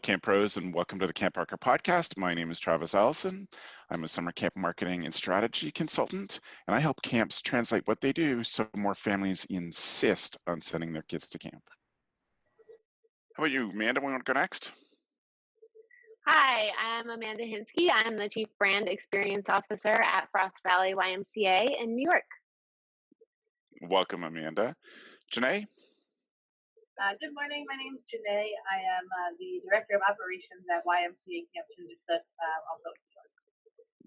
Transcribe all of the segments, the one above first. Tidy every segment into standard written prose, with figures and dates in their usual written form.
Camp Pros, and welcome to the CampHacker podcast. My name is Travis Allison. I'm a summer camp marketing and strategy consultant, and I help camps translate what they do so more families insist on sending their kids to camp. How about you, Amanda? We want to go next? Hi, I'm Amanda Hinski. I'm the Chief Brand Experience Officer at Frost Valley YMCA in New York. Welcome, Amanda. Jine? Good morning. My name is Jine. I am the Director of Operations at YMCA Camp Hinski, also in New York.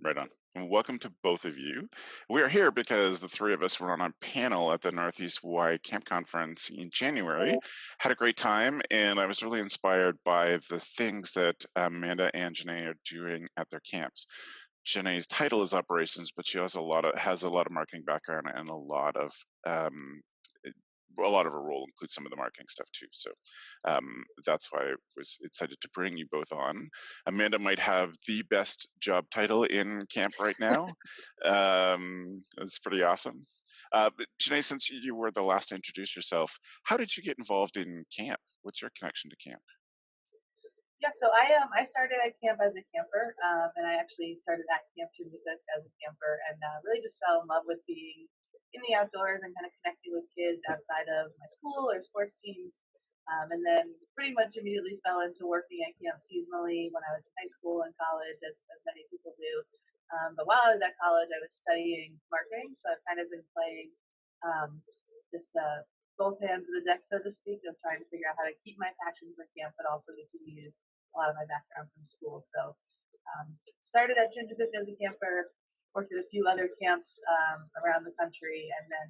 Right on. And welcome to both of you. We are here because the three of us were on a panel at the Northeast Y Camp Conference in January. Had a great time, and I was really inspired by the things that Amanda and Jine are doing at their camps. Jine's title is operations, but she has has a lot of marketing background and a lot of her role includes some of the marketing stuff too. So that's why I was excited to bring you both on. Amanda might have the best job title in camp right now. That's pretty awesome. But Jine, since you were the last to introduce yourself, how did you get involved in camp? What's your connection to camp? Yeah, so I started at camp as a camper, and I actually started at Camp Hinski as a camper, and really just fell in love with being in the outdoors and kind of connecting with kids outside of my school or sports teams. And then pretty much immediately fell into working at camp seasonally when I was in high school and college, as many people do. But while I was at college, I was studying marketing. So I've kind of been playing this both hands of the deck, so to speak, of trying to figure out how to keep my passion for camp, but also get to use a lot of my background from school. So started at Hinski as a camper, worked at a few other camps around the country, and then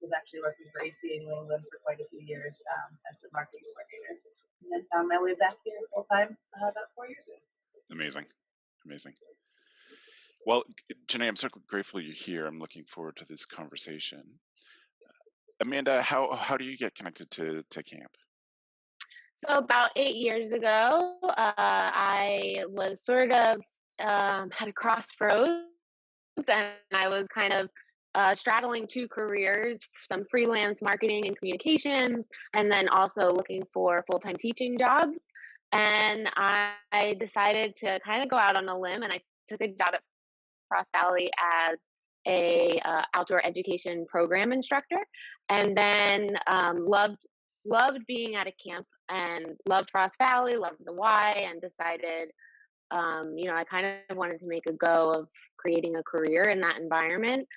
was actually working for ACA New England for quite a few years as the marketing coordinator. And then found my way back here full time about 4 years ago. Amazing. Well, Jine, I'm so grateful you're here. I'm looking forward to this conversation. Amanda, how do you get connected to camp? So about 8 years ago, I was sort of had a crossroads, and I was kind of straddling two careers, some freelance marketing and communications, and then also looking for full-time teaching jobs. And I decided to kind of go out on a limb, and I took a job at Frost Valley as a outdoor education program instructor, and then loved being at a camp and loved Frost Valley, loved the Y, and decided I kind of wanted to make a go of creating a career in that environment.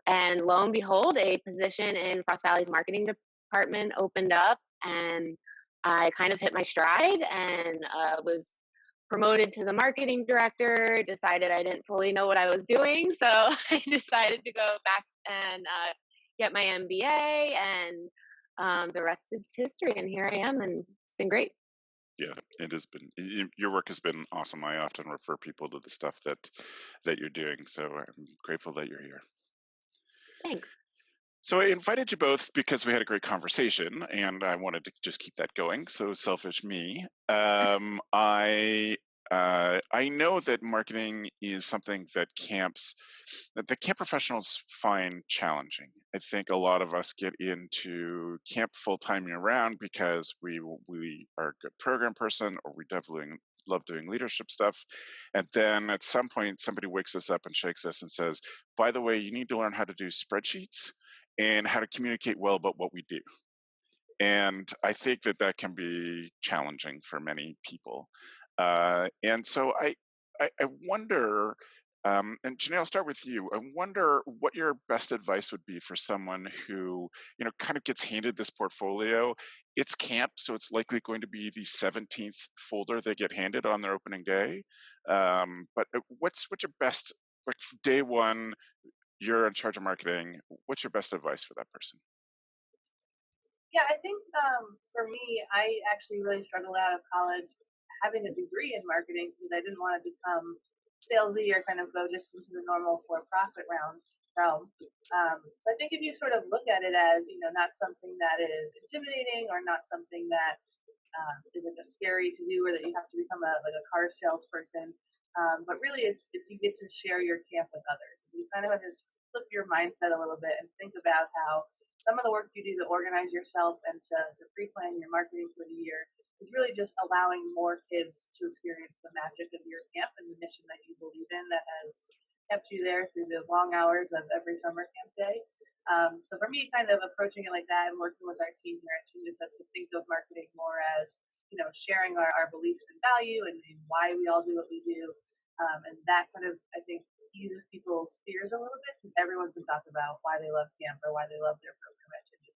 And lo and behold, a position in Frost Valley's marketing department opened up, and I kind of hit my stride and was promoted to the marketing director. Decided I didn't fully know what I was doing, so I decided to go back and get my MBA, and the rest is history. And here I am, and it's been great. Yeah, it has been. Your work has been awesome. I often refer people to the stuff that you're doing, so I'm grateful that you're here. Thanks. So I invited you both because we had a great conversation, and I wanted to just keep that going. So selfish me. I know that marketing is something that the camp professionals find challenging. I think a lot of us get into camp full-time year-round because we are a good program person, or we definitely love doing leadership stuff. And then at some point, somebody wakes us up and shakes us and says, by the way, you need to learn how to do spreadsheets and how to communicate well about what we do. And I think that can be challenging for many people. And so I wonder, and Jine, I'll start with you. I wonder what your best advice would be for someone who, kind of gets handed this portfolio. It's camp, so it's likely going to be the 17th folder they get handed on their opening day. But what's your best, like day one, you're in charge of marketing. What's your best advice for that person? Yeah, I think for me, I actually really struggled out of college having a degree in marketing because I didn't want to become salesy or kind of go just into the normal for-profit realm. So I think if you sort of look at it as, not something that is intimidating or not something that is like a scary to do, or that you have to become a car salesperson, but really it's you get to share your camp with others. You kind of have to just flip your mindset a little bit and think about how some of the work you do to organize yourself and to pre-plan your marketing for the year is really just allowing more kids to experience the magic of your camp and the mission that you believe in that has kept you there through the long hours of every summer camp day. So for me, kind of approaching it like that and working with our team here at Change to think of marketing more as, sharing our beliefs and value and why we all do what we do. And that kind of, I think, eases people's fears a little bit because everyone can talk about why they love camp or why they love their program at Change.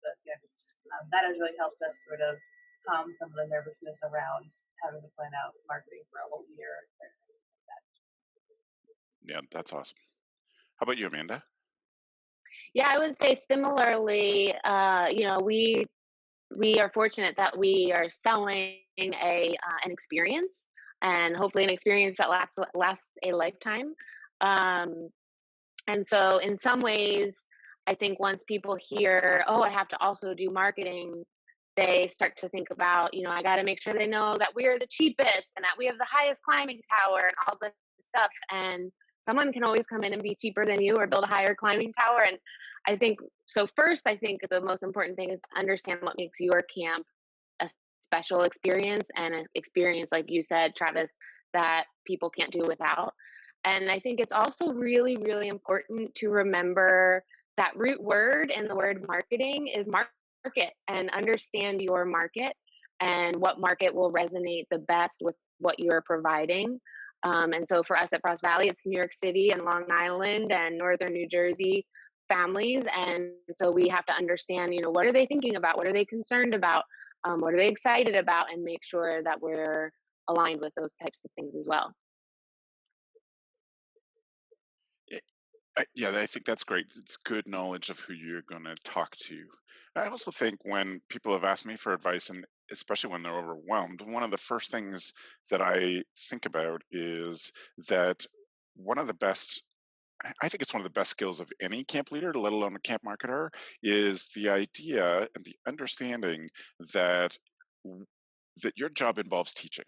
That has really helped us sort of calm some of the nervousness around having to plan out marketing for a whole year. Yeah, that's awesome. How about you, Amanda? Yeah, I would say similarly. We are fortunate that we are selling an experience, and hopefully an experience that lasts a lifetime. Um, and so, in some ways, I think once people hear, "Oh, I have to also do marketing," they start to think about, I got to make sure they know that we're the cheapest and that we have the highest climbing tower and all this stuff. And someone can always come in and be cheaper than you or build a higher climbing tower. And I think so. First, I think the most important thing is to understand what makes your camp a special experience and an experience, like you said, Travis, that people can't do without. And I think it's also really, really important to remember that root word in the word marketing is market, and understand your market and what market will resonate the best with what you're providing. And so for us at Frost Valley, it's New York City and Long Island and Northern New Jersey families. And so we have to understand, what are they thinking about? What are they concerned about? What are they excited about? And make sure that we're aligned with those types of things as well. Yeah, I think that's great. It's good knowledge of who you're going to talk to. I also think when people have asked me for advice, and especially when they're overwhelmed, one of the first things that I think about is that one of the best, I think it's one of the best skills of any camp leader, let alone a camp marketer, is the idea and the understanding that that your job involves teaching.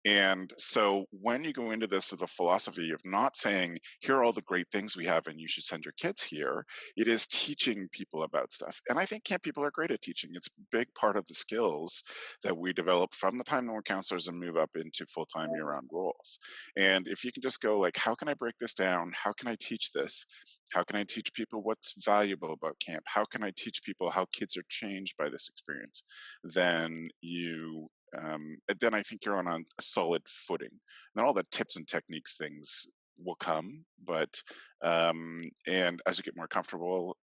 And so when you go into this with a philosophy of not saying, here are all the great things we have and you should send your kids here, it is teaching people about stuff. And I think camp people are great at teaching. It's a big part of the skills that we develop from the time that we're counselors and move up into full-time year-round roles. And if you can just go like, how can I break this down? How can I teach this? How can I teach people what's valuable about camp? How can I teach people how kids are changed by this experience? Then then I think you're on a solid footing. Not all the tips and techniques things will come, but and as you get more comfortable,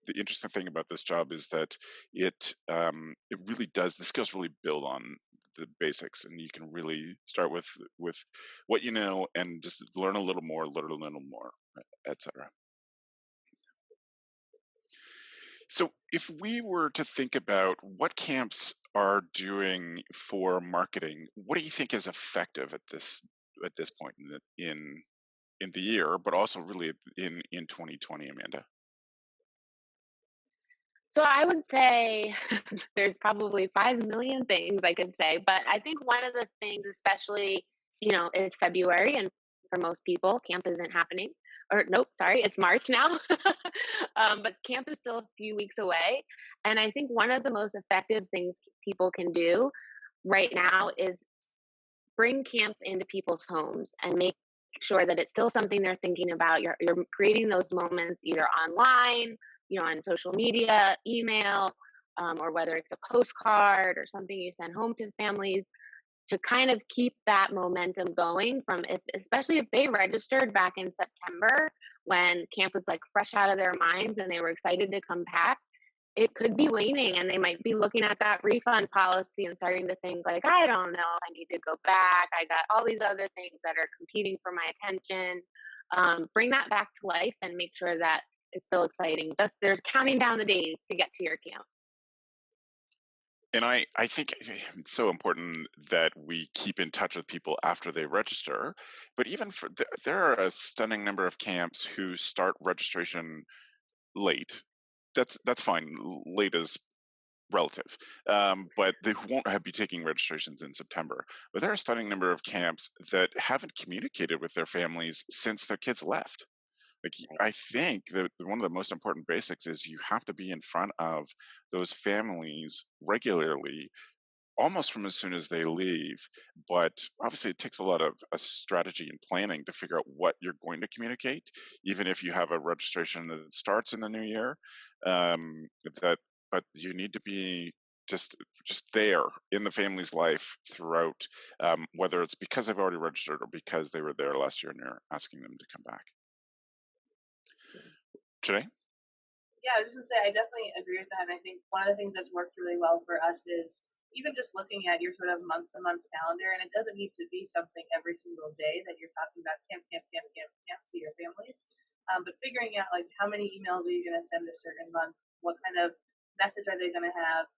the interesting thing about this job is that it really does, the skills really build on the basics, and you can really start with what you know and just learn a little more, etc. So if we were to think about what camps are doing for marketing, what do you think is effective at this point in the year, but also really in 2020, Amanda? So I would say there's probably 5 million things I could say, but I think one of the things, especially, it's February and for most people, camp isn't happening. Or nope, sorry, it's March now. But camp is still a few weeks away. And I think one of the most effective things people can do right now is bring camp into people's homes and make sure that it's still something they're thinking about. You're creating those moments either online, on social media, email, or whether it's a postcard or something you send home to families to kind of keep that momentum going especially if they registered back in September when camp was like fresh out of their minds and they were excited to come back. It could be waning and they might be looking at that refund policy and starting to think like, I don't know, I need to go back. I got all these other things that are competing for my attention. Bring that back to life and make sure that it's still exciting. Just there's counting down the days to get to your camp. And I think it's so important that we keep in touch with people after they register. But even there are a stunning number of camps who start registration late. That's fine. Late is relative, but they won't be taking registrations in September. But there are a stunning number of camps that haven't communicated with their families since their kids left. Like, Right. I think that one of the most important basics is you have to be in front of those families regularly, almost from as soon as they leave. But obviously, it takes a lot of strategy and planning to figure out what you're going to communicate, even if you have a registration that starts in the new year. Um, that, but you need to be just just there in the family's life throughout, whether it's because they've already registered or because they were there last year and you're asking them to come back. Today, Yeah, I was just gonna say I definitely agree with that. And I think one of the things that's worked really well for us is even just looking at your sort of month to month calendar, and it doesn't need to be something every single day that you're talking about camp to your families, but figuring out like how many emails are you going to send a certain month, what kind of message are they going to have,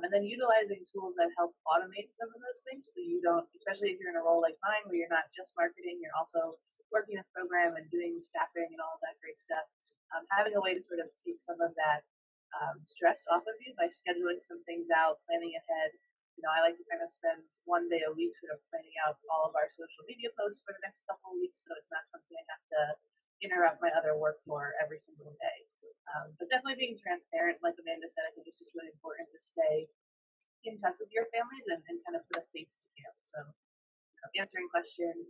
and then utilizing tools that help automate some of those things, so you don't, especially if you're in a role like mine where you're not just marketing, you're also working a program and doing staffing and all of that great stuff, having a way to sort of take some of that stress off of you by scheduling some things out, planning ahead. I like to kind of spend one day a week sort of planning out all of our social media posts for the next couple of weeks, so it's not something I have to interrupt my other work for every single day. But definitely being transparent, like Amanda said, I think it's just really important to stay in touch with your families and kind of put a face to camp. So answering questions,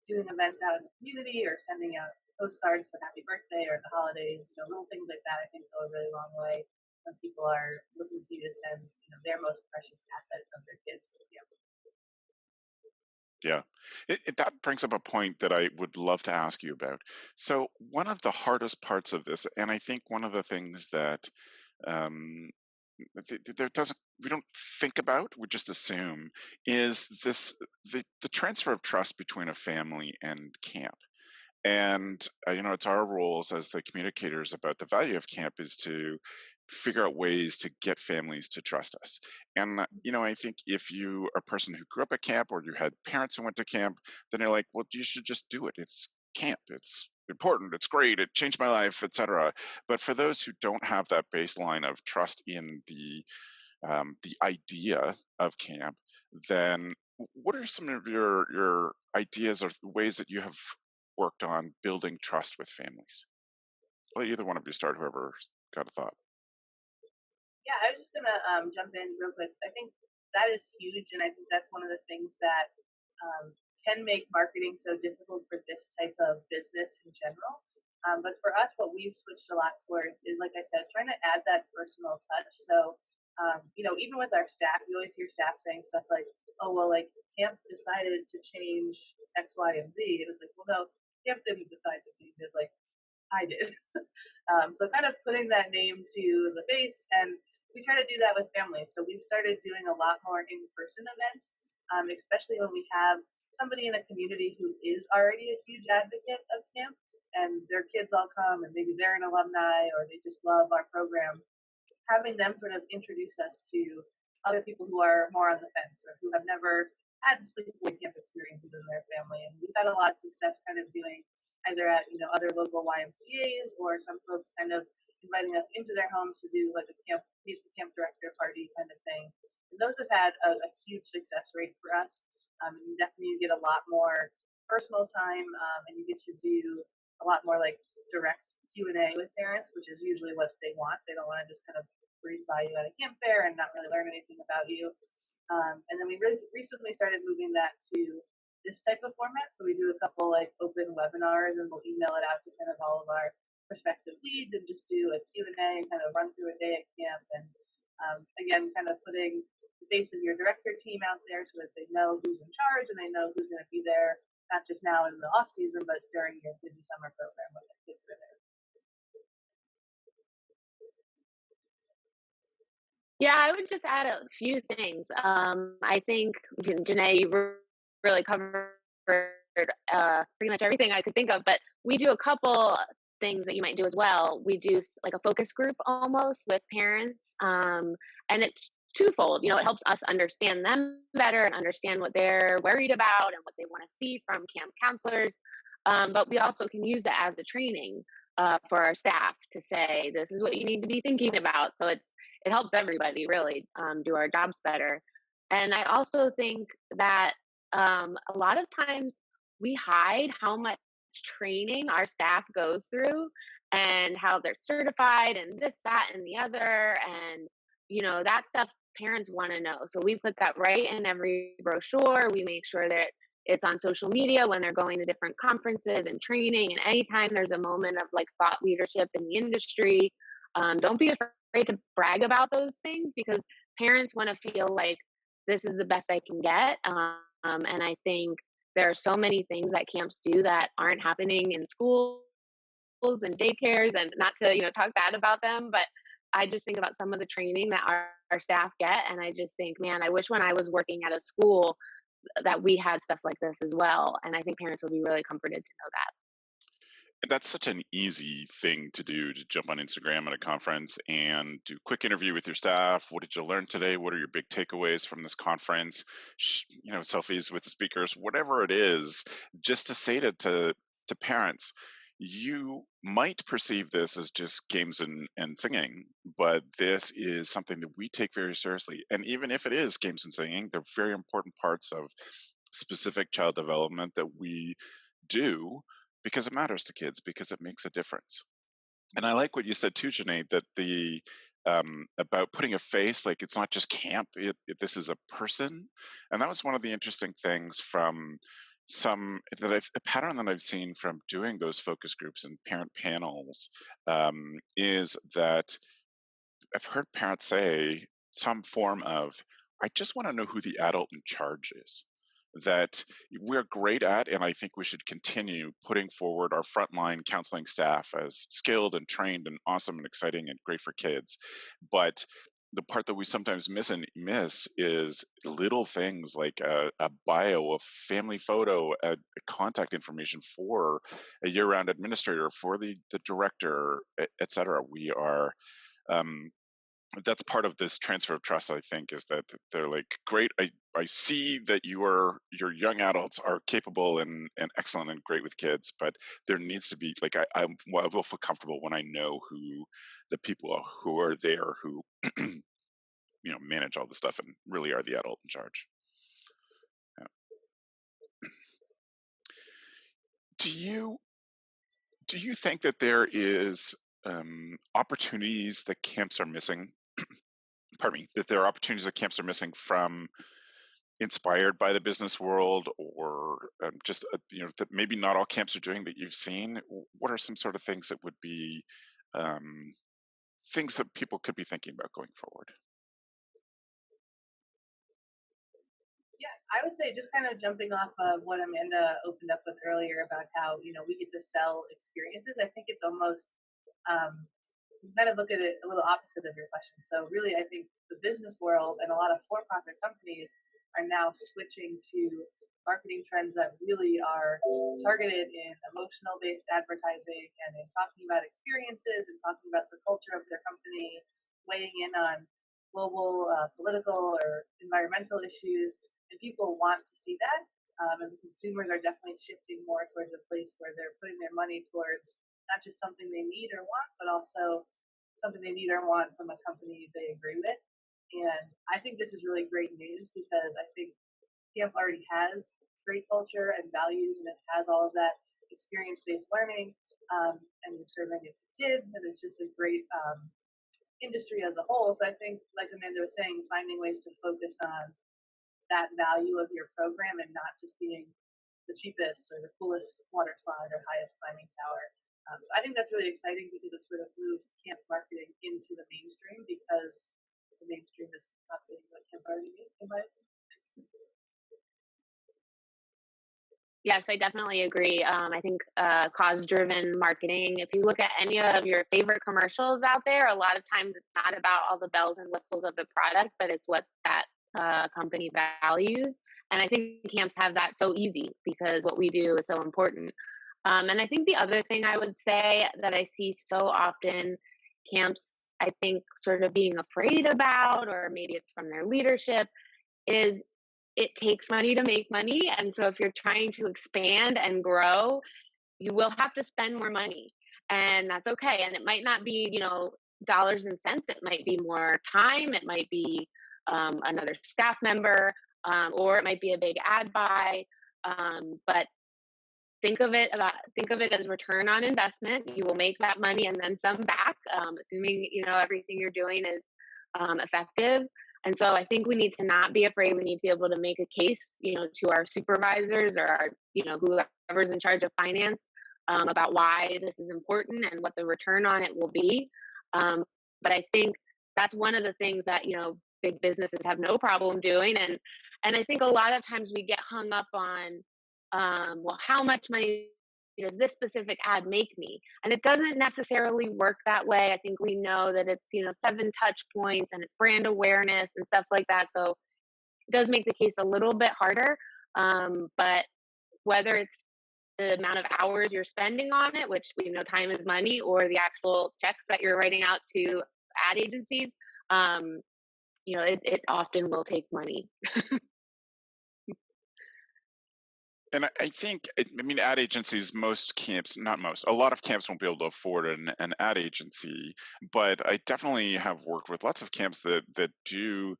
doing events out in the community or sending out postcards for happy birthday or the holidays, little things like that I think go a really long way when people are looking to you to send, their most precious asset of their kids to you. yeah, that brings up a point that I would love to ask you about. So, one of the hardest parts of this, and I think one of the things that um, there doesn't we don't think about, we just assume, is the transfer of trust between a family and camp. And it's our roles as the communicators about the value of camp is to figure out ways to get families to trust us. And I think if you are a person who grew up at camp or you had parents who went to camp, then you're like, well, you should just do it. It's camp. It's important. It's great. It changed my life, etc. But for those who don't have that baseline of trust in the idea of camp, then what are some of your ideas or ways that you have worked on building trust with families? Let either one of you start, whoever's got a thought. Yeah, I was just gonna jump in real quick. I think that is huge, and I think that's one of the things that can make marketing so difficult for this type of business in general. But for us, what we've switched a lot towards is, like I said, trying to add that personal touch. So, even with our staff, we always hear staff saying stuff like, "Oh, well, like camp decided to change X, Y, and Z," and it's like, "Well, no, camp didn't decide to change it. Like I did." So kind of putting that name to the face, and we try to do that with families. So we've started doing a lot more in-person events, especially when we have somebody in a community who is already a huge advocate of camp, and their kids all come, and maybe they're an alumni or they just love our program. Having them sort of introduce us to other people who are more on the fence or who have never had sleepaway camp experiences in their family. And we've had a lot of success kind of doing either at other local YMCA's or some folks kind of inviting us into their homes to do like a camp meet the camp director party kind of thing. And those have had a huge success rate for us. You definitely get a lot more personal time, and you get to do a lot more like direct Q&A with parents, which is usually what they want. They don't want to just kind of breeze by you at a camp fair and not really learn anything about you. And then we really recently started moving that to this type of format. So we do a couple like open webinars, and we'll email it out to kind of all of our prospective leads and just do a Q&A and kind of run through a day at camp. And again, kind of putting the face of your director team out there so that they know who's in charge and they know who's going to be there, not just now in the off season, but during your busy summer program when the kids are there. Yeah, I would just add a few things. I think Janae, you really covered pretty much everything I could think of, but we do a couple things that you might do as well. We do like a focus group almost with parents, and it's twofold. It helps us understand them better and understand what they're worried about and what they want to see from camp counselors. But we also can use that as a training for our staff to say, this is what you need to be thinking about. So it helps everybody really do our jobs better. And I also think that a lot of times we hide how much training our staff goes through and how they're certified and this, that, and the other. And, that stuff parents want to know. So we put that right in every brochure. We make sure that it's on social media when they're going to different conferences and training. And anytime there's a moment of like thought leadership in the industry, don't be afraid to brag about those things, because parents want to feel like this is the best I can get. And I think there are so many things that camps do that aren't happening in schools and daycares, and not to, talk bad about them, but I just think about some of the training that our staff get. And I just think, man, I wish when I was working at a school that we had stuff like this as well. And I think parents would be really comforted to know that. That's such an easy thing to do, to jump on Instagram at a conference and do a quick interview with your staff. What did you learn today? What are your big takeaways from this conference? Selfies with the speakers, whatever it is, just to say to parents, you might perceive this as just games and singing, but this is something that we take very seriously. And even if it is games and singing, they're very important parts of specific child development that we do, because it matters to kids, because it makes a difference. And I like what you said too, Janae, that the about putting a face, like it's not just camp, this is a person. And that was one of the interesting things from a pattern that I've seen from doing those focus groups and parent panels, is that I've heard parents say some form of, I just want to know who the adult in charge is. That we're great at, and I think we should continue putting forward our frontline counseling staff as skilled and trained and awesome and exciting and great for kids. But the part that we sometimes miss is little things like a bio, a family photo, a contact information for a year-round administrator, for the director, et cetera. We are that's part of this transfer of trust, I think, is that they're like, great, I see that your young adults are capable and excellent and great with kids, but there needs to be like, I will feel comfortable when I know who the people are who are there, who manage all the stuff and really are the adult in charge. Yeah. Do you think that there is opportunities that camps are missing? Pardon me, that there are opportunities that camps are missing from, inspired by the business world, or just that maybe not all camps are doing that you've seen? What are some sort of things that would be things that people could be thinking about going forward? Yeah, I would say just kind of jumping off of what Amanda opened up with earlier about how, we get to sell experiences. I think it's almost, you kind of look at it a little opposite of your question. So really, I think the business world and a lot of for-profit companies are now switching to marketing trends that really are targeted in emotional-based advertising and in talking about experiences and talking about the culture of their company, weighing in on global, political, or environmental issues. And people want to see that. And consumers are definitely shifting more towards a place where they're putting their money towards not just something they need or want, but also something they need or want from a company they agree with. And I think this is really great news, because I think camp already has great culture and values, and it has all of that experience-based learning, and you're serving it to kids, and it's just a great industry as a whole. So I think, like Amanda was saying, finding ways to focus on that value of your program and not just being the cheapest or the coolest water slide or highest climbing tower. So I think that's really exciting, because it sort of moves camp marketing into the mainstream, because the mainstream is not being what camp already is, in my opinion. Yes, I definitely agree. I think cause-driven marketing, if you look at any of your favorite commercials out there, a lot of times it's not about all the bells and whistles of the product, but it's what that company values. And I think camps have that so easy, because what we do is so important. And I think the other thing I would say that I see so often camps, I think, sort of being afraid about, or maybe it's from their leadership, is it takes money to make money. And so if you're trying to expand and grow, you will have to spend more money. And that's okay. And it might not be, dollars and cents. It might be more time. It might be another staff member, or it might be a big ad buy. But think of it as return on investment. You will make that money and then some back, assuming everything you're doing is effective. And so I think we need to not be afraid. We need to be able to make a case, to our supervisors or our, whoever's in charge of finance, about why this is important and what the return on it will be. But I think that's one of the things that big businesses have no problem doing, and I think a lot of times we get hung up on, well, how much money does this specific ad make me? And it doesn't necessarily work that way. I think we know that it's 7 touch points and it's brand awareness and stuff like that. So it does make the case a little bit harder. But whether it's the amount of hours you're spending on it, which we know time is money, or the actual checks that you're writing out to ad agencies, it often will take money. And I think, I mean, ad agencies, most camps, not most, a lot of camps won't be able to afford an ad agency, but I definitely have worked with lots of camps that do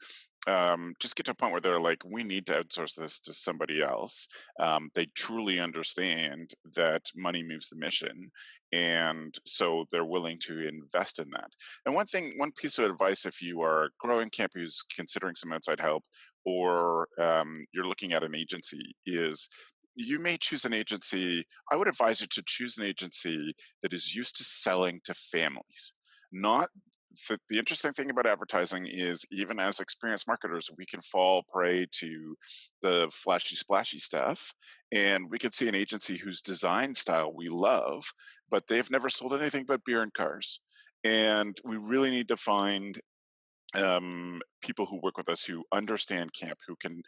just get to a point where they're like, we need to outsource this to somebody else. They truly understand that money moves the mission. And so they're willing to invest in that. And one piece of advice, if you are a growing camp who's considering some outside help, or you're looking at an agency, is you may choose an agency. I would advise you to choose an agency that is used to selling to families. Not the interesting thing about advertising is, even as experienced marketers, we can fall prey to the flashy, splashy stuff. And we could see an agency whose design style we love, but they've never sold anything but beer and cars. And we really need to find people who work with us who understand camp, who can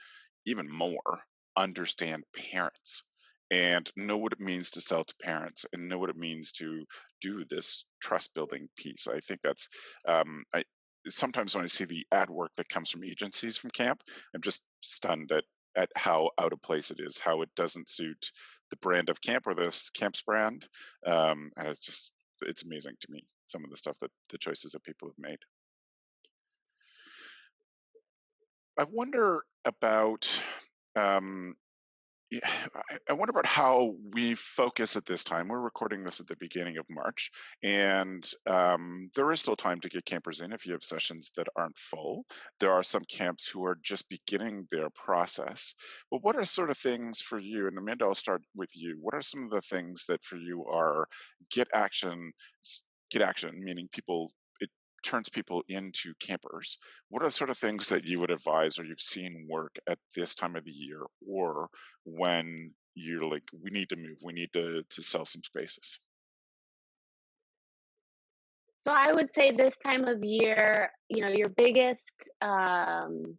even more understand parents and know what it means to sell to parents and know what it means to do this trust building piece. I think that's I sometimes when I see the ad work that comes from agencies from camp, I'm just stunned at how out of place it is, how it doesn't suit the brand of camp or this camp's brand. And it's amazing to me, some of the stuff that the choices that people have made. I wonder about um, yeah, I wonder about how we focus at this time. We're recording this at the beginning of March, and there is still time to get campers in if you have sessions that aren't full. There are some camps who are just beginning their process. But what are sort of things for you? And Amanda, I'll start with you. What are some of the things that for you are get action? Get action, meaning people. It turns people into campers. What are the sort of things that you would advise or you've seen work at this time of the year, or when you're like, we need to move, we need to sell some spaces? So I would say this time of year, your biggest and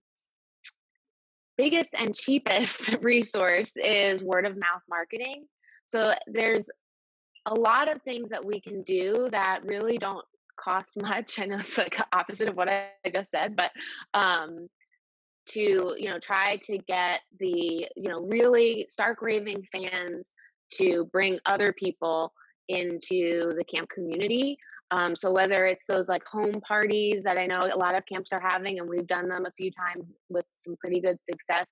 cheapest resource is word of mouth marketing. So there's a lot of things that we can do that really don't cost much. I know it's like opposite of what I just said, but to try to get the really stark raving fans to bring other people into the camp community. So whether it's those like home parties that I know a lot of camps are having, and we've done them a few times with some pretty good success,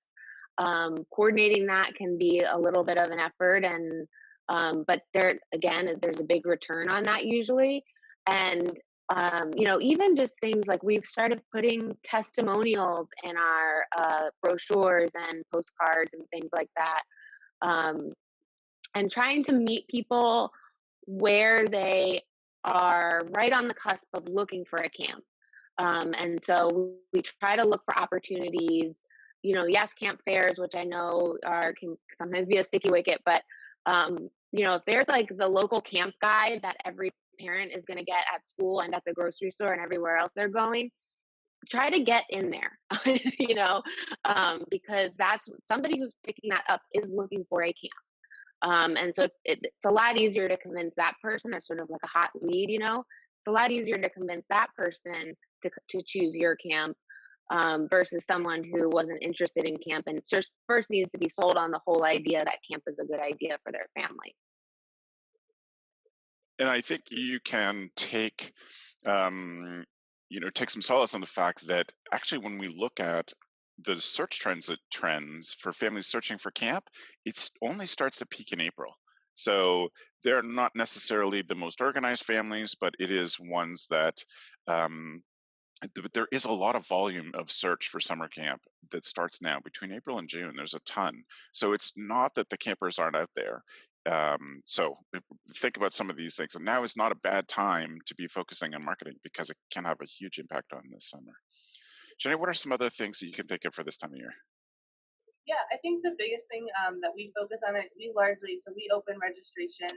coordinating that can be a little bit of an effort, and but there's a big return on that usually. And even just things like we've started putting testimonials in our brochures and postcards and things like that, um, and trying to meet people where they are right on the cusp of looking for a camp. And so we try to look for opportunities. Yes, camp fairs, which I know can sometimes be a sticky wicket, but if there's like the local camp guide that every parent is going to get at school and at the grocery store and everywhere else they're going, try to get in there, because that's somebody who's picking that up is looking for a camp. And so it's a lot easier to convince that person. That's sort of like a hot lead, It's a lot easier to convince that person to choose your camp, versus someone who wasn't interested in camp and just first needs to be sold on the whole idea that camp is a good idea for their family. And I think you can take some solace in the fact that actually, when we look at the search trends for families searching for camp, it only starts to peak in April. So they're not necessarily the most organized families, but it is ones that um, there is a lot of volume of search for summer camp that starts now between April and June. There's a ton. So it's not that the campers aren't out there. So think about some of these things. And now is not a bad time to be focusing on marketing because it can have a huge impact on this summer. Jenny, what are some other things that you can think of for this time of year? Yeah, I think the biggest thing that we focus on it, so we open registration.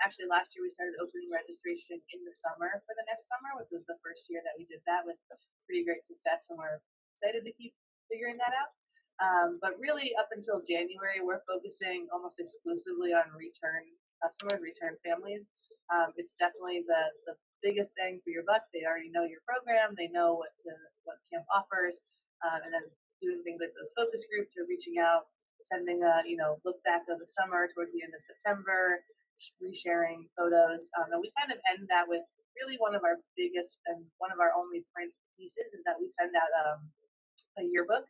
Actually, last year we started opening registration in the summer for the next summer, which was the first year that we did that with pretty great success, and we're excited to keep figuring that out. But really, up until January, we're focusing almost exclusively on return customers, return families. It's definitely the biggest bang for your buck. They already know your program, they know what camp offers, and then doing things like those focus groups or reaching out, sending a look back of the summer towards the end of September, resharing photos, and we kind of end that with really one of our biggest and one of our only print pieces is that we send out a yearbook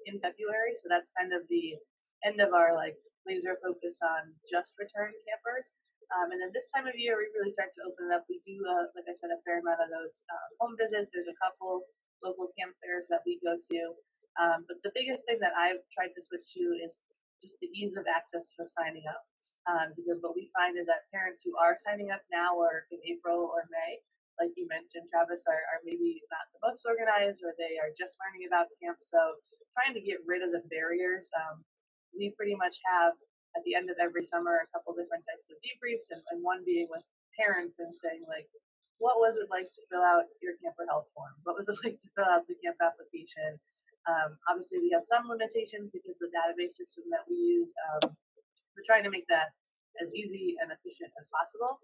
in February. So that's kind of the end of our like laser focus on just return campers. And then this time of year, we really start to open it up. We do, like I said, a fair amount of those home visits. There's a couple local camp fairs that we go to. But the biggest thing that I've tried to switch to is just the ease of access for signing up. Because what we find is that parents who are signing up now or in April or May, like you mentioned, Travis, are maybe not the most organized or they are just learning about camp. So trying to get rid of the barriers. We pretty much have at the end of every summer a couple different types of debriefs, and one being with parents and saying like, what was it like to fill out your camper health form? What was it like to fill out the camp application? Obviously, we have some limitations because the database system that we use, we're trying to make that as easy and efficient as possible.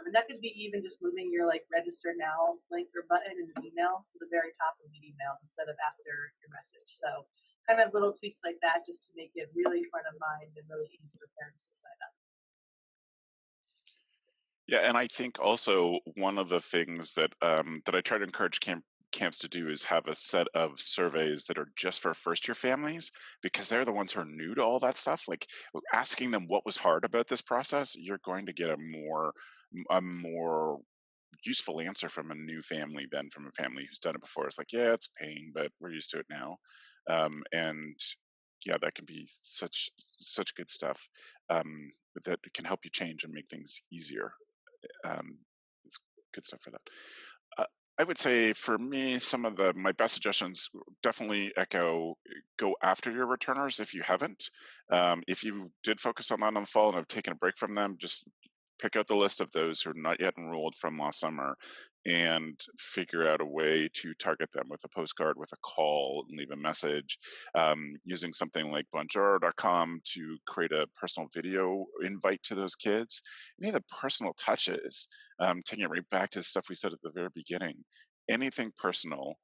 And that could be even just moving your like register now link or button in an email to the very top of the email instead of after your message. So kind of little tweaks like that just to make it really front of mind and really easy for parents to sign up. Yeah, and I think also one of the things that that I try to encourage camps to do is have a set of surveys that are just for first year families because they're the ones who are new to all that stuff. Like asking them what was hard about this process, you're going to get a more useful answer from a new family than from a family who's done it before. It's like, yeah, it's pain, but we're used to it now. And yeah, that can be such good stuff that can help you change and make things easier. It's good stuff for that. Uh, I would say for me, some of my best suggestions definitely echo go after your returners if you haven't. If you did focus on that in the fall and have taken a break from them, just pick out the list of those who are not yet enrolled from last summer and figure out a way to target them with a postcard, with a call, and leave a message, using something like bonjoro.com to create a personal video invite to those kids. Any of the personal touches, taking it right back to the stuff we said at the very beginning, anything personal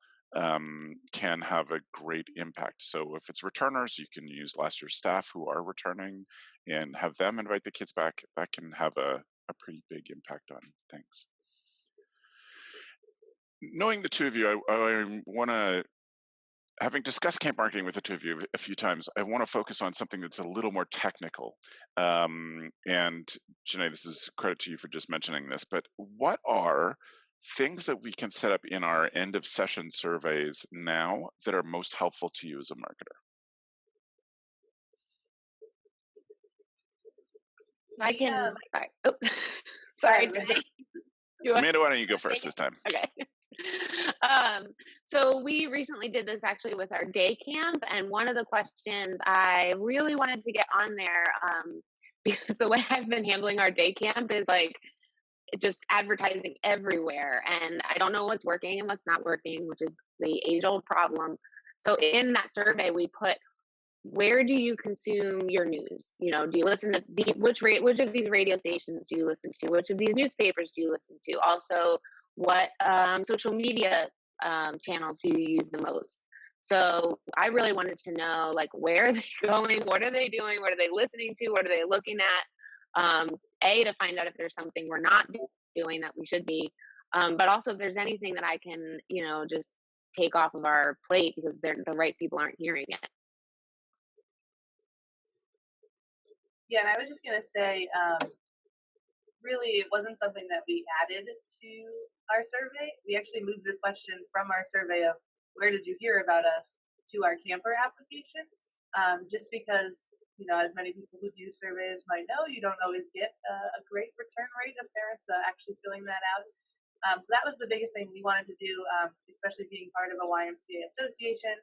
can have a great impact. So if it's returners, you can use last year's staff who are returning and have them invite the kids back. That can have a pretty big impact on things. Knowing the two of you, I want to, having discussed camp marketing with the two of you a few times, I want to focus on something that's a little more technical. And Janae, this is credit to you for just mentioning this, but what are things that we can set up in our end of session surveys now that are most helpful to you as a marketer? I can. Sorry. Oh, sorry. Amanda, why don't you go first this time? Okay. So we recently did this actually with our day camp, and one of the questions I really wanted to get on there, because the way I've been handling our day camp is like just advertising everywhere, and I don't know what's working and what's not working, which is the age-old problem. So in that survey, we put, where do you consume your news? You know, do you listen to which of these radio stations do you listen to? Which of these newspapers do you listen to? Also, what social media channels do you use the most? So I really wanted to know, like, where are they going? What are they doing? What are they listening to? What are they looking at? To find out if there's something we're not doing that we should be, but also if there's anything that I can, just take off of our plate because the right people aren't hearing it. Yeah, and I was just gonna say, really, it wasn't something that we added to our survey. We actually moved the question from our survey of where did you hear about us to our camper application, just because, as many people who do surveys might know, you don't always get a great return rate of parents actually filling that out. So that was the biggest thing we wanted to do, especially being part of a YMCA association.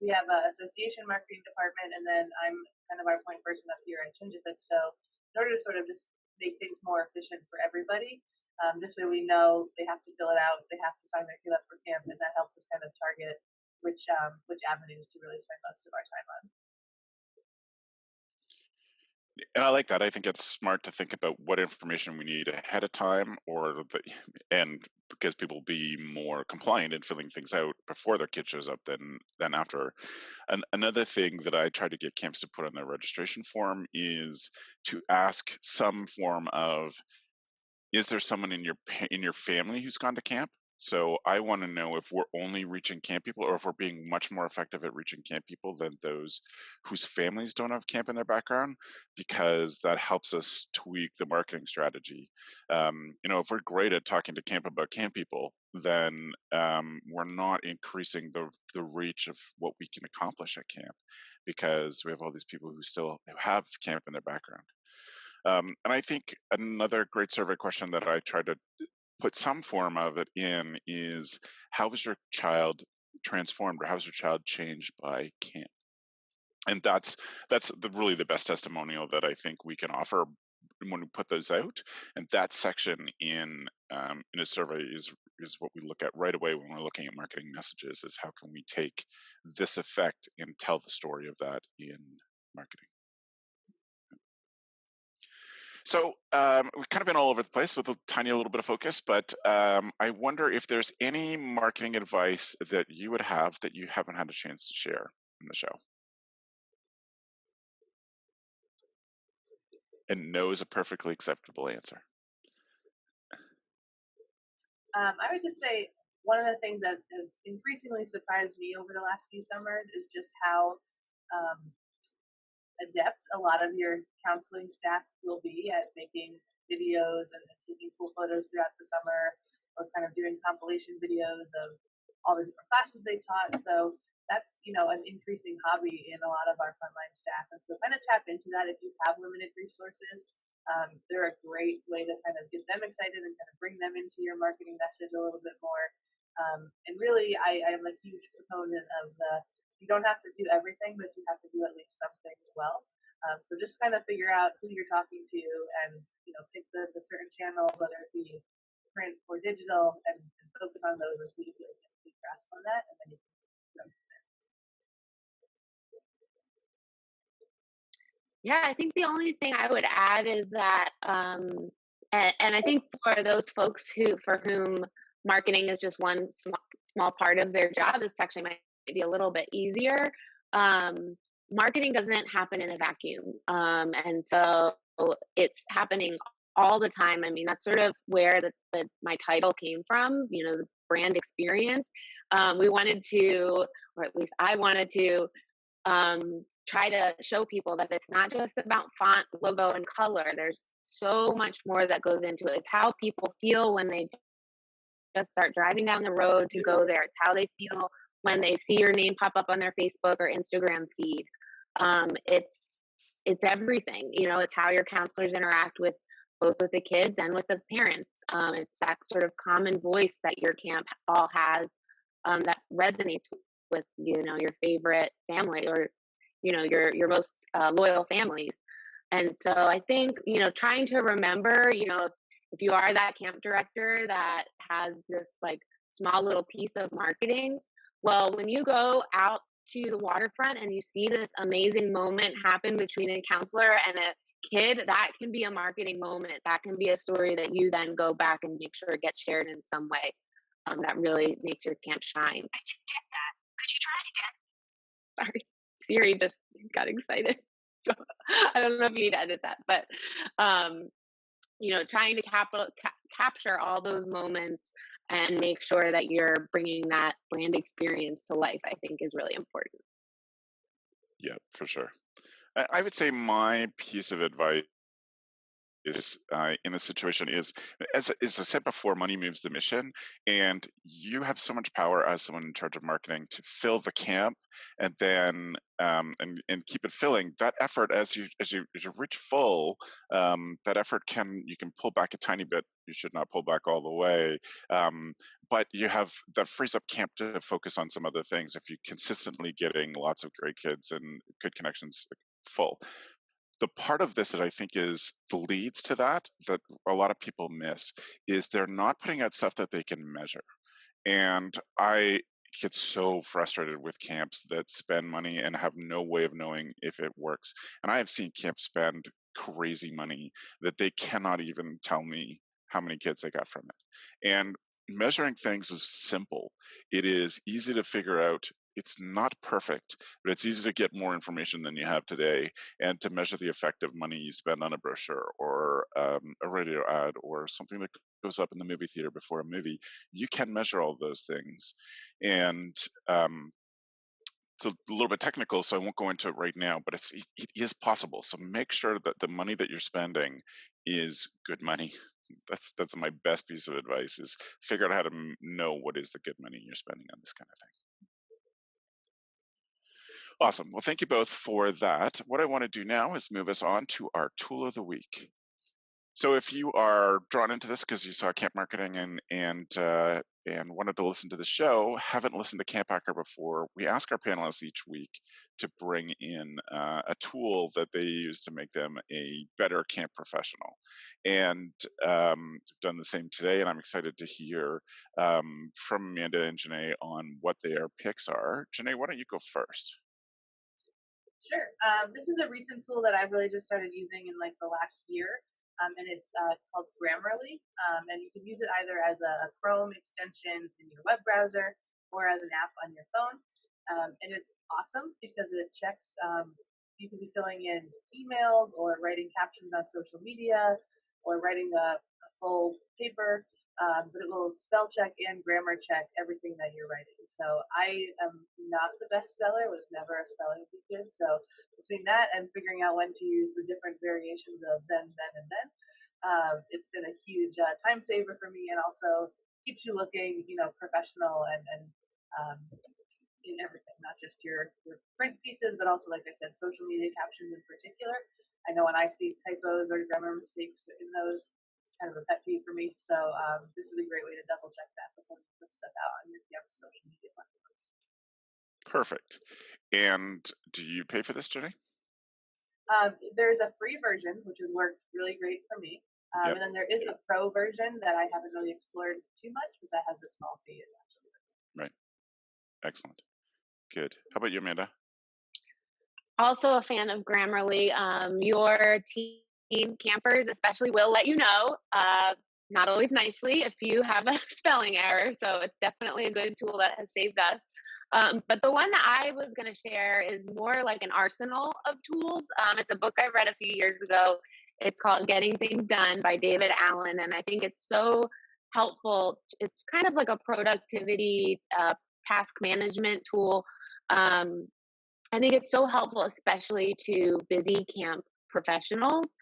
We have an association marketing department, and then I'm kind of our point person up here at Chinjifit. So in order to sort of just make things more efficient for everybody, this way we know they have to fill it out, they have to sign their kid up for camp, and that helps us kind of target which avenues to really spend most of our time on. And I like that. I think it's smart to think about what information we need ahead of time, and because people be more compliant in filling things out before their kid shows up than after. And another thing that I try to get camps to put on their registration form is to ask some form of, is there someone in your family who's gone to camp? So I want to know if we're only reaching camp people, or if we're being much more effective at reaching camp people than those whose families don't have camp in their background, because that helps us tweak the marketing strategy. If we're great at talking to camp about camp people, then we're not increasing the reach of what we can accomplish at camp, because we have all these people who have camp in their background. And I think another great survey question that I try to put some form of it in is, how was your child transformed, or how was your child changed by camp? And that's really the best testimonial that I think we can offer when we put those out. And that section in a survey is what we look at right away when we're looking at marketing messages, is how can we take this effect and tell the story of that in marketing. So we've kind of been all over the place with a tiny little bit of focus, but I wonder if there's any marketing advice that you would have that you haven't had a chance to share in the show. And no is a perfectly acceptable answer. I would just say one of the things that has increasingly surprised me over the last few summers is just how adept a lot of your counseling staff will be at making videos and taking cool photos throughout the summer, or kind of doing compilation videos of all the different classes they taught. So that's, an increasing hobby in a lot of our frontline staff. And so kind of tap into that if you have limited resources. They're a great way to kind of get them excited and kind of bring them into your marketing message a little bit more. And really, I am a huge proponent of you don't have to do everything, but you have to do at least some things well. So just kind of figure out who you're talking to, and pick the certain channels, whether it be print or digital, and focus on those until you feel like you have a good grasp on that, and then you can go. Yeah, I think the only thing I would add is that, and I think for those folks for whom marketing is just one small part of their job, this actually might be a little bit easier. Marketing doesn't happen in a vacuum, and so it's happening all the time. I mean, that's sort of where my title came from. The brand experience. We wanted to, or at least I wanted to, try to show people that it's not just about font, logo, and color. There's so much more that goes into it. It's how people feel when they just start driving down the road to go there. It's how they feel when they see your name pop up on their Facebook or Instagram feed. It's everything. It's how your counselors interact with both with the kids and with the parents. It's that sort of common voice that your camp all has, that resonates with your favorite family, or your most loyal families. And so I think trying to remember, if you are that camp director that has this like small little piece of marketing, well, when you go out to the waterfront and you see this amazing moment happen between a counselor and a kid, that can be a marketing moment. That can be a story that you then go back and make sure it gets shared in some way, that really makes your camp shine. I didn't get that. Could you try it again? Sorry, Siri just got excited. So I don't know if you need to edit that, but trying to capture all those moments and make sure that you're bringing that brand experience to life, I think is really important. Yeah, for sure. I would say my piece of advice is in this situation is, as I said before, money moves the mission, and you have so much power as someone in charge of marketing to fill the camp, and then and keep it filling. That effort, as you reach full, that effort you can pull back a tiny bit. You should not pull back all the way, but you have that frees up camp to focus on some other things. If you're consistently getting lots of great kids and good connections full, the part of this that I think is leads to that a lot of people miss is they're not putting out stuff that they can measure. And I get so frustrated with camps that spend money and have no way of knowing if it works. And I have seen camps spend crazy money that they cannot even tell me how many kids they got from it. And measuring things is simple. It is easy to figure out. It's not perfect, but it's easy to get more information than you have today, and to measure the effect of money you spend on a brochure or a radio ad or something that goes up in the movie theater before a movie. You can measure all those things. And it's a little bit technical, so I won't go into it right now, but it is possible. So make sure that the money that you're spending is good money. That's my best piece of advice: is figure out how to know what is the good money you're spending on this kind of thing. Awesome. Well, thank you both for that. What I want to do now is move us on to our tool of the week. So if you are drawn into this because you saw Camp Marketing and wanted to listen to the show, haven't listened to CampHacker before, we ask our panelists each week to bring in a tool that they use to make them a better camp professional. And we've done the same today, and I'm excited to hear from Amanda and Jine on what their picks are. Jine, why don't you go first? Sure. This is a recent tool that I've really just started using in like the last year, and it's called Grammarly. And you can use it either as a Chrome extension in your web browser or as an app on your phone. And it's awesome because it checks. You can be filling in emails or writing captions on social media or writing a full paper, but it will spell check and grammar check everything that you're writing. So I am not the best speller, was never a spelling bee kid. So between that and figuring out when to use the different variations of then, and then, it's been a huge time saver for me, and also keeps you looking, professional and um, in everything, not just your print pieces, but also, like I said, social media captions in particular. I know when I see typos or grammar mistakes in those, it's kind of a pet peeve for me. So this is a great way to double check that before you put stuff out on your social media platforms. Perfect. And do you pay for this, Jenny? There's a free version, which has worked really great for me. Yep. And then there is a pro version that I haven't really explored too much, but that has a small fee attached to it. Right. Excellent. Good. How about you, Amanda? Also a fan of Grammarly. Your team campers especially will let you know, not always nicely, if you have a spelling error. So it's definitely a good tool that has saved us. But the one that I was going to share is more like an arsenal of tools. It's a book I read a few years ago. It's called Getting Things Done by David Allen. And I think it's so helpful. It's kind of like a productivity task management tool. I think it's so helpful, especially to busy camp professionals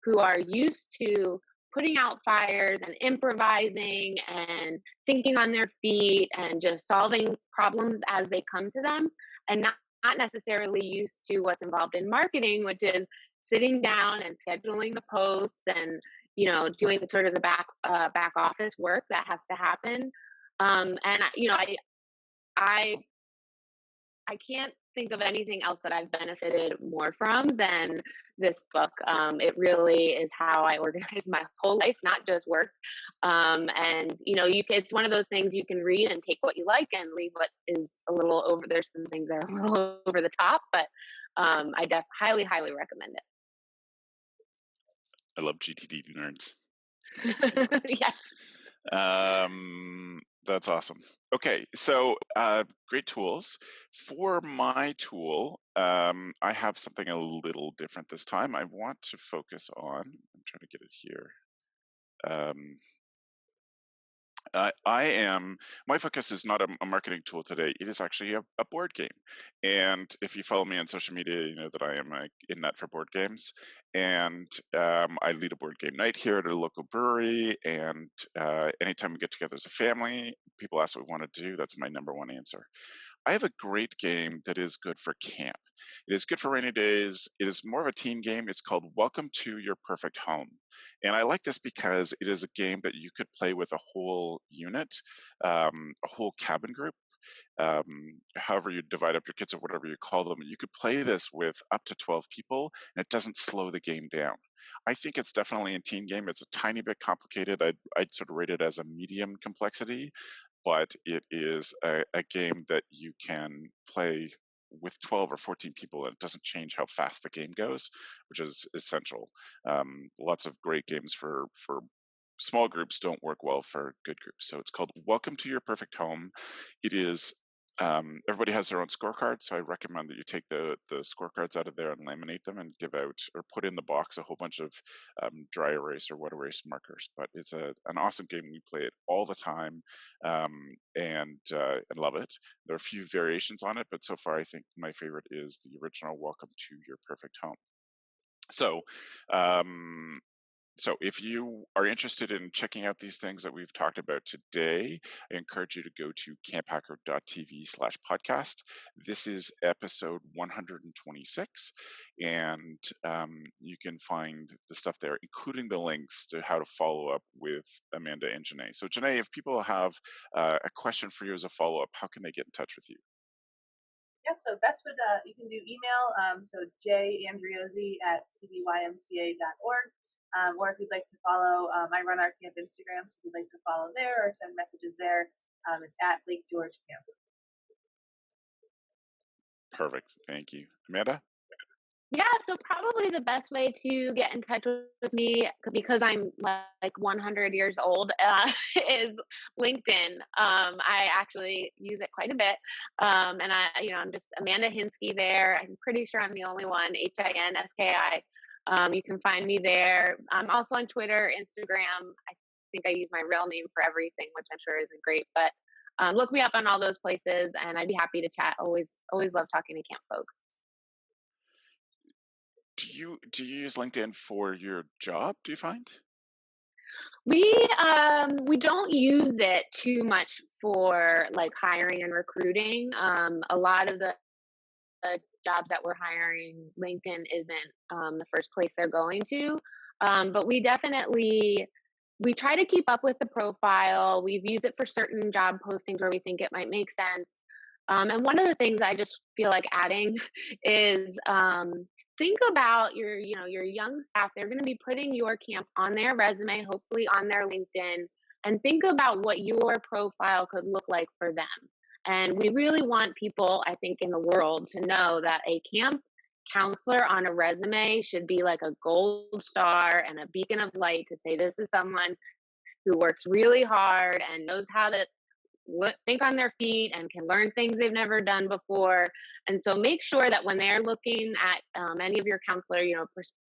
who are used to putting out fires and improvising and thinking on their feet and just solving problems as they come to them, and not necessarily used to what's involved in marketing, which is sitting down and scheduling the posts and doing sort of the back office work that has to happen. And I I can't think of anything else that I've benefited more from than this book. It really is how I organize my whole life, not just work. And it's one of those things you can read and take what you like and leave what is a little over. There's some things that are a little over the top, but I highly, highly recommend I love GTD nerds. it. Yeah. That's awesome. Okay, so great tools. For my tool, I have something a little different this time. I want to focus on, I'm trying to get it here. My focus is not a marketing tool today. It is actually a board game. And if you follow me on social media, you know that I am in that for board games. And I lead a board game night here at a local brewery. And anytime we get together as a family, people ask what we want to do. That's my number one answer. I have a great game that is good for camp. It is good for rainy days. It is more of a team game. It's called Welcome to Your Perfect Home. And I like this because it is a game that you could play with a whole unit, a whole cabin group, however you divide up your kids or whatever you call them. You could play this with up to 12 people and it doesn't slow the game down. I think it's definitely a team game. It's a tiny bit complicated. I'd sort of rate it as a medium complexity, but it is a game that you can play with 12 or 14 people and it doesn't change how fast the game goes, which is essential. Lots of great games for small groups don't work well for good groups. So it's called Welcome to Your Perfect Home. It is everybody has their own scorecard, so I recommend that you take the scorecards out of there and laminate them and give out or put in the box a whole bunch of dry erase or wet erase markers. But it's an awesome game. We play it all the time, and love it. There are a few variations on it, but so far I think my favorite is the original Welcome to Your Perfect Home. So, um, so if you are interested in checking out these things that we've talked about today, I encourage you to go to camphacker.tv/podcast. This is episode 126, and you can find the stuff there, including the links to how to follow up with Amanda and Jine. So Jine, if people have a question for you as a follow-up, how can they get in touch with you? Yeah, so best would you can do email, so jandreozzi@cdymca.org. Or if you'd like to follow, I run our camp Instagram, so if you'd like to follow there or send messages there, it's at Lake George Camp. Perfect. Thank you. Amanda? Yeah, so probably the best way to get in touch with me, because I'm like 100 years old, is LinkedIn. I actually use it quite a bit, and I'm just Amanda Hinski there. I'm pretty sure I'm the only one. Hinski. You can find me there. I'm also on Twitter, Instagram. I think I use my real name for everything, which I'm sure isn't great, but look me up on all those places, and I'd be happy to chat. Always love talking to camp folks. Do you use LinkedIn for your job, do you find? We don't use it too much for like hiring and recruiting. A lot of the jobs that we're hiring, LinkedIn isn't the first place they're going to. But we try to keep up with the profile. We've used it for certain job postings where we think it might make sense. And one of the things I just feel like adding is think about your young staff. They're going to be putting your camp on their resume, hopefully on their LinkedIn, and think about what your profile could look like for them. And we really want people, I think, in the world to know that a camp counselor on a resume should be like a gold star and a beacon of light to say this is someone who works really hard and knows how to think on their feet and can learn things they've never done before. And so make sure that when they're looking at any of your counselor,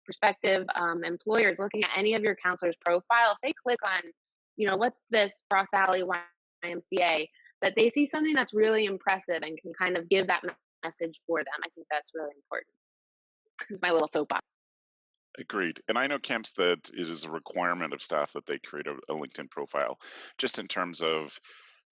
prospective employers looking at any of your counselor's profile, if they click on, what's this Frost Valley YMCA, that they see something that's really impressive and can kind of give that message for them. I think that's really important. It's my little soapbox. Agreed. And I know camps that it is a requirement of staff that they create a LinkedIn profile, just in terms of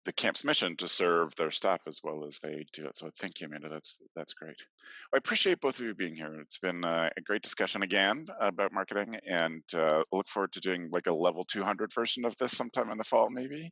the camp's mission to serve their staff as well as they do it. So thank you, Amanda. That's great. Well, I appreciate both of you being here. It's been a great discussion again about marketing, and look forward to doing like a level 200 version of this sometime in the fall, maybe.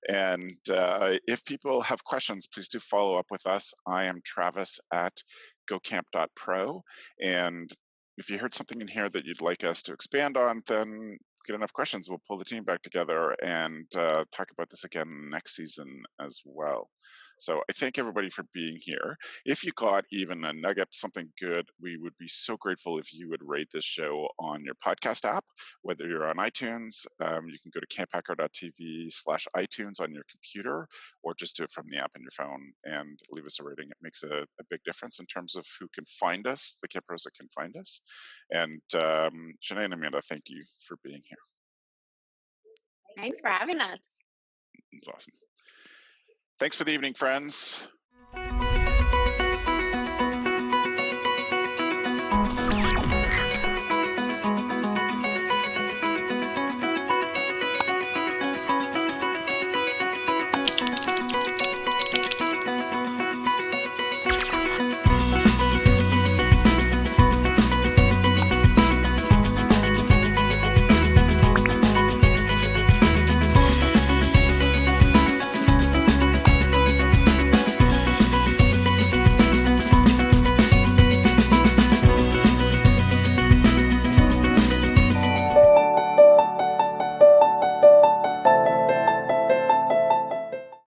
And if people have questions, please do follow up with us. I am Travis at gocamp.pro, and if you heard something in here that you'd like us to expand on, then get enough questions, we'll pull the team back together and talk about this again next season as well. So I thank everybody for being here. If you got even a nugget, something good, we would be so grateful if you would rate this show on your podcast app, whether you're on iTunes. You can go to camphacker.tv/iTunes on your computer, or just do it from the app on your phone and leave us a rating. It makes a big difference in terms of who can find us, the campers that can find us. And Janae and Amanda, thank you for being here. Thanks for having us. That's awesome. Thanks for the evening, friends.